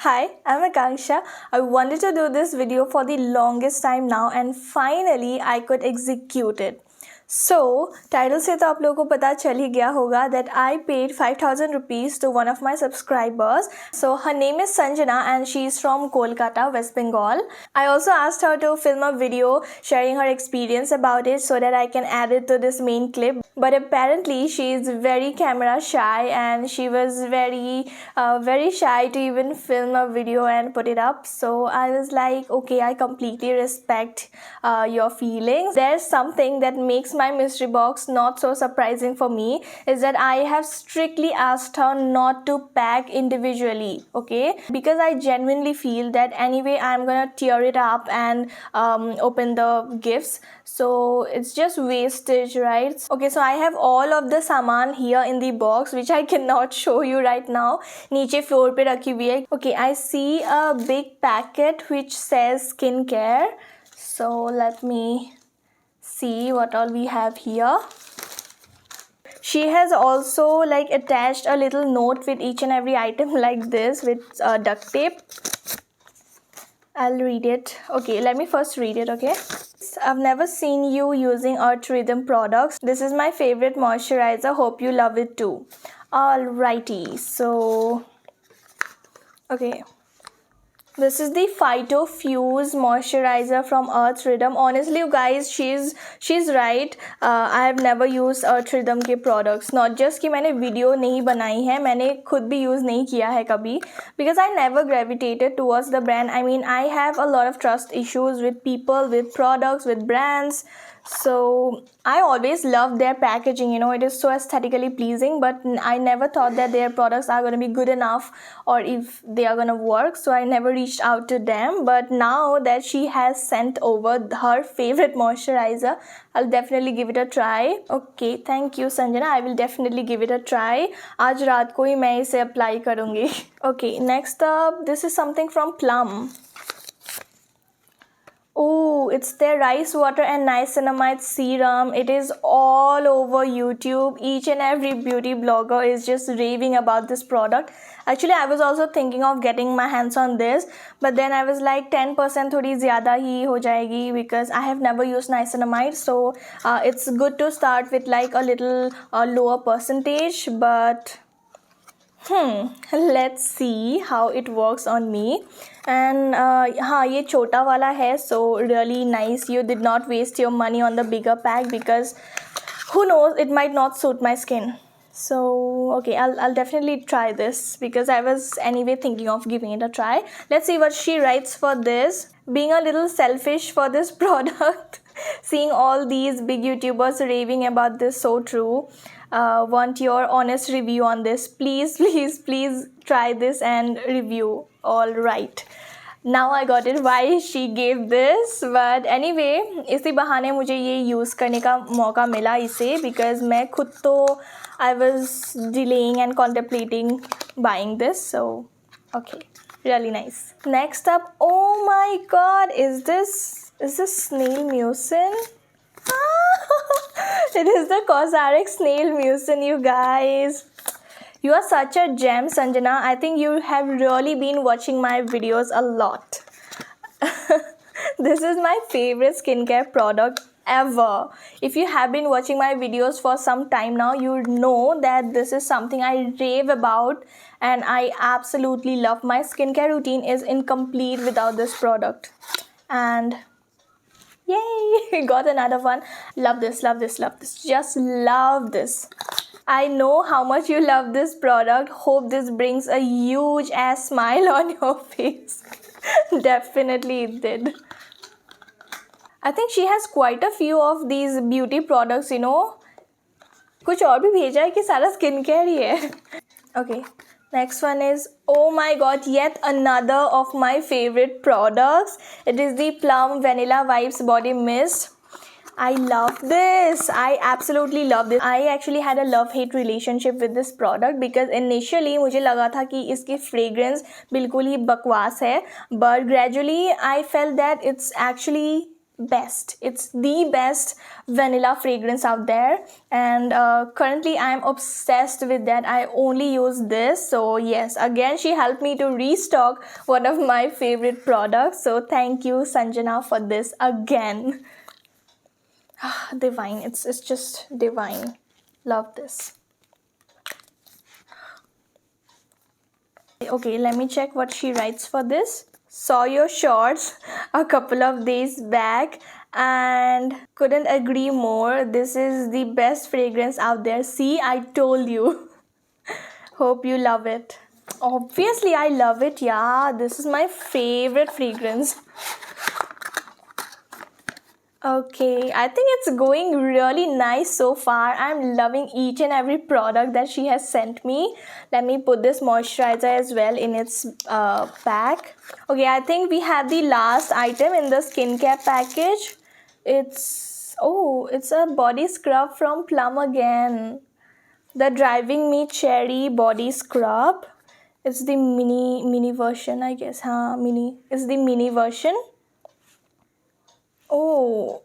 Hi, I'm Akanksha. I wanted to do this video for the longest time now and finally I could execute it. So, title से तो आप लोगों को पता चल ही गया होगा that I paid 5,000 rupees to one of my subscribers. So, her name is Sanjana and she is from Kolkata, West Bengal. I also asked her to film a video sharing her experience about it so that I can add it to this main clip. But apparently, she is very camera shy and she was very shy to even film a video and put it up. So, I was like, okay, I completely respect your feelings. There's something that makes my mystery box not so surprising for me is that I have strictly asked her not to pack individually, okay? Because I genuinely feel that anyway I'm gonna tear it up and open the gifts, so it's just wastage, right? Okay, so I have all of the saman here in the box which I cannot show you right now. नीचे floor पे रखी हुई है. Okay, I see a big packet which says skincare. So let me see what all we have here. She has also like attached a little note with each and every item like this with duct tape. I'll read it. Okay, let me first read it, okay? I've never seen you using Earth Rhythm products. This is my favorite moisturizer. Hope you love it too. Alrighty, so okay. This is the Phyto Fuse moisturizer from Earth Rhythm. Honestly, you guys, she's right. I have never used Earth Rhythm के products. Not just कि मैंने video नहीं बनाई है, मैंने खुद भी use नहीं किया है कभी. Because I never gravitated towards the brand. I mean, I have a lot of trust issues with people, with products, with brands. So I always loved their packaging, you know, it is so aesthetically pleasing, but I never thought that their products are going to be good enough or if they are going to work, so I never reached out to them. But now that she has sent over her favorite moisturizer, I'll definitely give it a try. Okay, thank you Sanjana, I will definitely give it a try. आज रात को ही मैं इसे apply करूँगी. Okay, next up, this is something from Plum. Oh, it's their rice water and niacinamide serum. It is all over YouTube. Each and every beauty blogger is just raving about this product. Actually, I was also thinking of getting my hands on this, but then I was like 10% थोड़ी ज़्यादा ही हो जाएगी because I have never used niacinamide. So it's good to start with like a little lower percentage, but let's see how it works on me. And हाँ ये छोटा वाला है, so really nice. You did not waste your money on the bigger pack because who knows, it might not suit my skin. So okay, I'll definitely try this because I was anyway thinking of giving it a try. Let's see what she writes for this. Being a little selfish for this product, seeing all these big YouTubers raving about this, so true. Want your honest review on this. Please, please, please try this and review. All right. Now I got it why she gave this, but anyway, इसी बहाने मुझे ये use करने का मौका मिला इसे because मैं खुद तो I was delaying and contemplating buying this, so okay, really nice. Next up, oh my god, is this snail mucin? It is the Cosrx snail mucin, you guys. You are such a gem, Sanjana. I think you have really been watching my videos a lot. This is my favorite skincare product ever. If you have been watching my videos for some time now, you know that this is something I rave about and I absolutely love. My skincare routine is incomplete without this product. And yay, got another one. Love this, love this, love this. Just love this. I know how much you love this product. Hope this brings a huge ass smile on your face. Definitely it did. I think she has quite a few of these beauty products, you know. कुछ और भी भेजा है कि सारा skincare ही है. Okay. Next one is, oh my god, yet another of my favorite products. It is the Plum Vanilla Vibes Body Mist. I love this. I absolutely love this. I actually had a love-hate relationship with this product because initially मुझे लगा था कि इसकी fragrance बिल्कुल ही बकवास है, but gradually I felt that it's actually best. It's the best vanilla fragrance out there, and currently I'm obsessed with that. I only use this. So yes, again she helped me to restock one of my favorite products. So thank you, Sanjana, for this again. Divine. It's just divine. Love this. Okay, let me check what she writes for this. Saw your shorts a couple of days back and couldn't agree more. This is the best fragrance out there. See, I told you. Hope you love it. Obviously, I love it. Yeah, this is my favorite fragrance. Okay, I think it's going really nice so far. I'm loving each and every product that she has sent me. Let me put this moisturizer as well in its pack. Okay, I think we have the last item in the skincare package. It's a body scrub from Plum again. The Driving Me Cherry body scrub. It's the mini version, I guess. It's the mini version. Oh,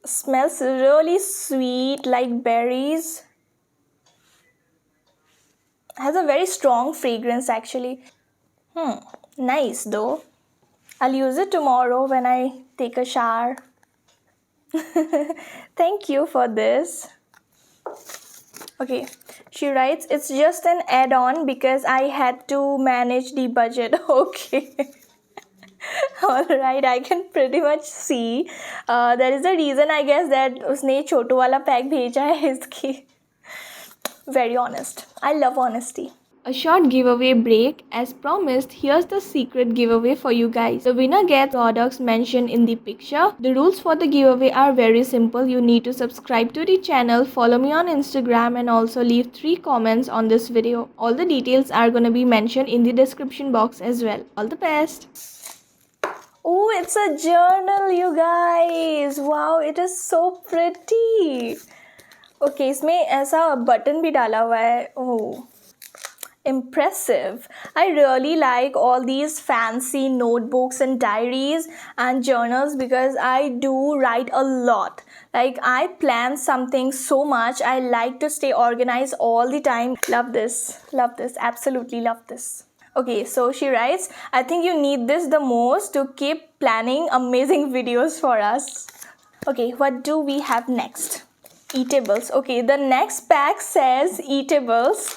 smells really sweet like berries. Has a very strong fragrance actually. Nice though. I'll use it tomorrow when I take a shower. Thank you for this. Okay, she writes, it's just an add-on because I had to manage the budget. Okay. Alright, I can pretty much see. There is a reason I guess that उसने छोटू वाला pack भेजा है इसकी. Very honest. I love honesty. A short giveaway break. As promised, here's the secret giveaway for you guys. The winner gets products mentioned in the picture. The rules for the giveaway are very simple. You need to subscribe to the channel, follow me on Instagram, and also leave 3 comments on this video. All the details are gonna be mentioned in the description box as well. All the best. Oh, it's a journal, you guys. Wow, it is so pretty. Okay, इसमें ऐसा button भी डाला हुआ है. Oh, impressive. I really like all these fancy notebooks and diaries and journals because I do write a lot. Like, I plan something so much. I like to stay organized all the time. Love this. Love this. Absolutely love this. Okay, so she writes, I think you need this the most to keep planning amazing videos for us. Okay, what do we have next? Eatables. Okay, the next pack says eatables.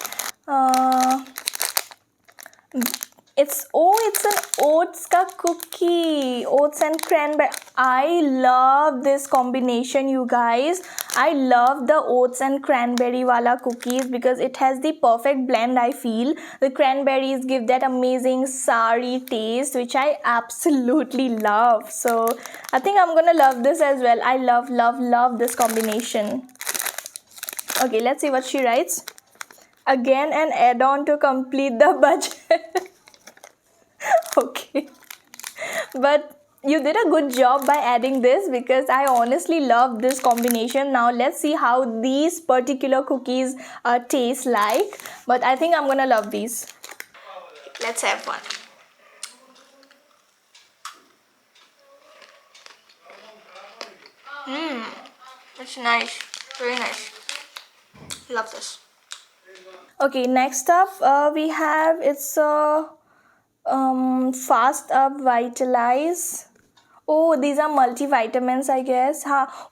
It's an oats ka cookie. Oats and cranberry. I love this combination, you guys. I love the oats and cranberry wala cookies because it has the perfect blend, I feel. The cranberries give that amazing sour taste, which I absolutely love. So I think I'm gonna love this as well. I love this combination. Okay, let's see what she writes. Again, an add-on to complete the budget. Okay, but you did a good job by adding this because I honestly love this combination. Now let's see how these particular cookies taste like, but I think I'm gonna love these. Let's have one. It's nice, very nice. Love this. Okay, next up we have Fast Up Vitalize. Oh, these are multivitamins, I guess.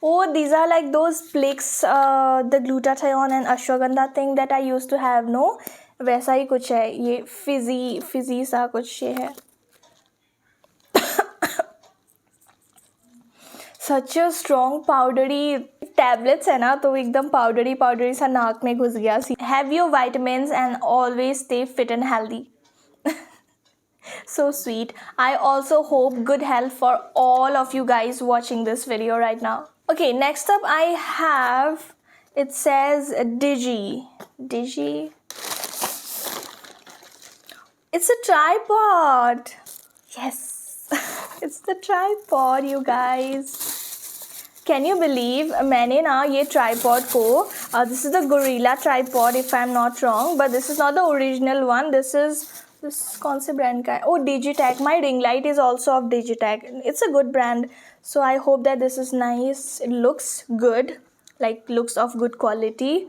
Oh, these are like those Plix, the glutathione and ashwagandha thing that I used to have, no? वैसा ही कुछ है ये fizzy सा कुछ ये है. Such a strong powdery tablets है ना, तो एकदम powdery सा नाक में घुस गया. Have your vitamins and always stay fit and healthy. So sweet. I also hope good health for all of you guys watching this video right now. Okay, next up I have, it says Digi. It's a tripod. Yes. It's the tripod, you guys. Can you believe मैंने ना ये tripod को this is the Gorilla tripod if I'm not wrong, but this is not the original one. This is this कौन से brand का है? Oh Digitek. My ring light is also of Digitek. It's a good brand. So I hope that this is nice. It looks good, like looks of good quality.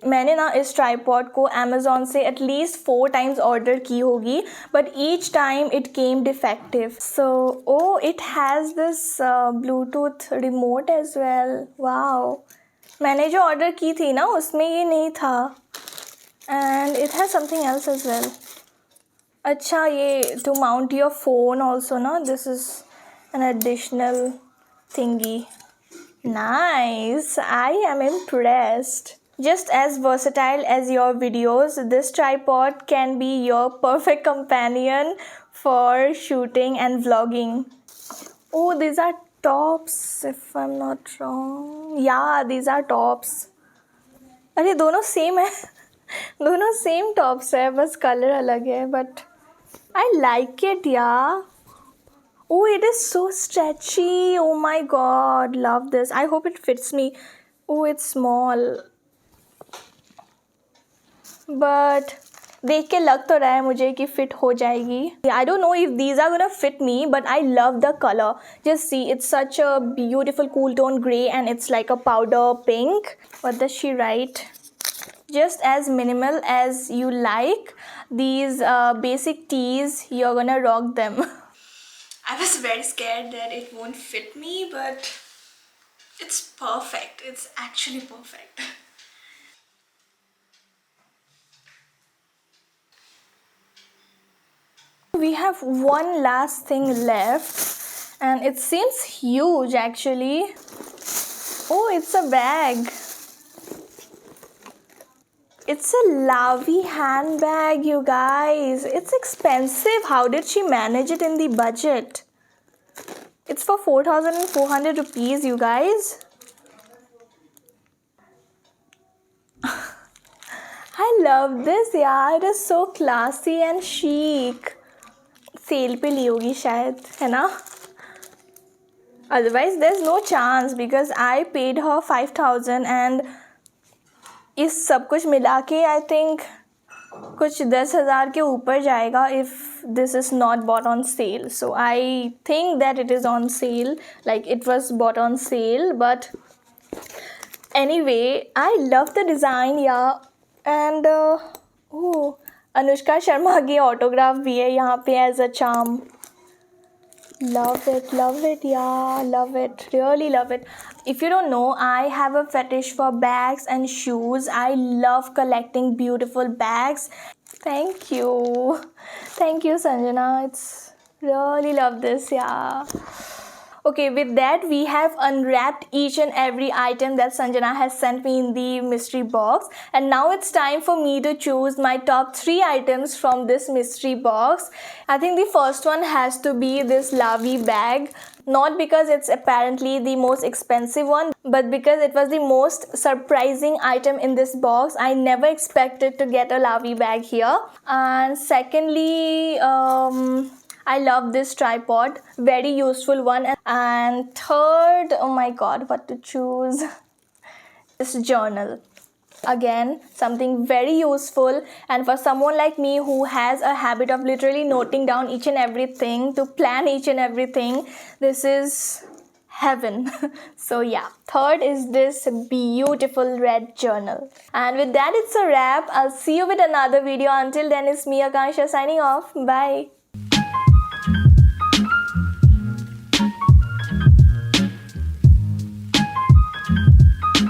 मैंने ना इस tripod को Amazon से at least 4 times order की होगी, but each time it came defective. So oh it has this Bluetooth remote as well. Wow. मैंने जो order की थी ना उसमें ये नहीं था. And it has something else as well. अच्छा, ये to mount your phone also ना. This is an additional thingy. Nice. I am impressed. Just as versatile as your videos, this tripod can be your perfect companion for shooting and vlogging. Oh, these are tops, if I'm not wrong. Yeah, these are tops. अरे दोनों same है. दोनों same tops है, बस colour अलग है. But I like it यार. Oh, it is so stretchy. Oh my god, love this. I hope it fits me. Oh, it's small. But देख के लग तो रहा है मुझे कि fit हो जाएगी. I don't know if these are gonna fit me, but I love the color. Just see, it's such a beautiful cool tone gray and it's like a powder pink. What does she write? Just as minimal as you like. These basic tees, you're gonna rock them. I was very scared that it won't fit me, but it's perfect. It's actually perfect. We have one last thing left, and it seems huge actually. Oh, it's a bag. It's a Lavi handbag, you guys. It's expensive. How did she manage it in the budget? It's for 4,400 rupees, you guys. I love this, yeah. It is so classy and chic. Sale पे ली होगी शायद, है ना? Otherwise, there's no chance because I paid her 5,000 and इस सब कुछ मिला के आई थिंक कुछ 10,000 के ऊपर जाएगा if this is not bought on sale. So I think that it is on sale, like it was bought on sale. But anyway, I love the design, yeah. And oh, Anushka Sharma की autograph भी है यहाँ पे as a charm. Love it, yeah, love it, really love it. If you don't know, I have a fetish for bags and shoes. I love collecting beautiful bags. Thank you, Sanjana. It's really love this, yeah. Okay, with that, we have unwrapped each and every item that Sanjana has sent me in the mystery box. And now it's time for me to choose my top 3 items from this mystery box. I think the first one has to be this Lavi bag. Not because it's apparently the most expensive one, but because it was the most surprising item in this box. I never expected to get a Lavi bag here. And secondly, I love this tripod, very useful one. And third, oh my god, what to choose? This journal. Again, something very useful, and for someone like me who has a habit of literally noting down each and everything, to plan each and everything, this is heaven. So yeah, third is this beautiful red journal. And with that, it's a wrap. I'll see you with another video. Until then, it's me, Akansha, signing off. Bye.